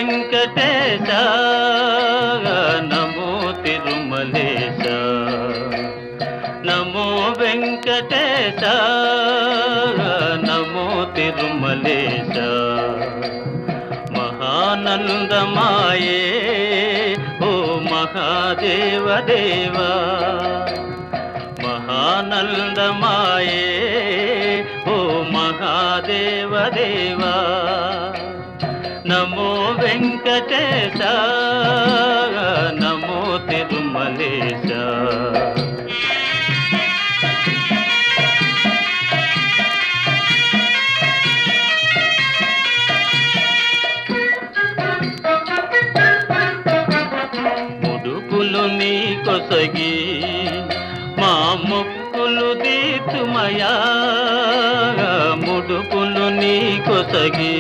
వెంకటేశ నమో తిరుమలేశ నమో వెంకటేశ నమో తిరుమలేశ మహానందమాయే ఓ మహాదేవ దేవా మహానందమాయే ఓ మహాదేవ దేవా నమో వెంకటేశ నమో తిరుమలేశ ముడుపులు నీ కొసగి మా మొక్కులు తీర్చుమయా ముడుపులు నీ కొసగి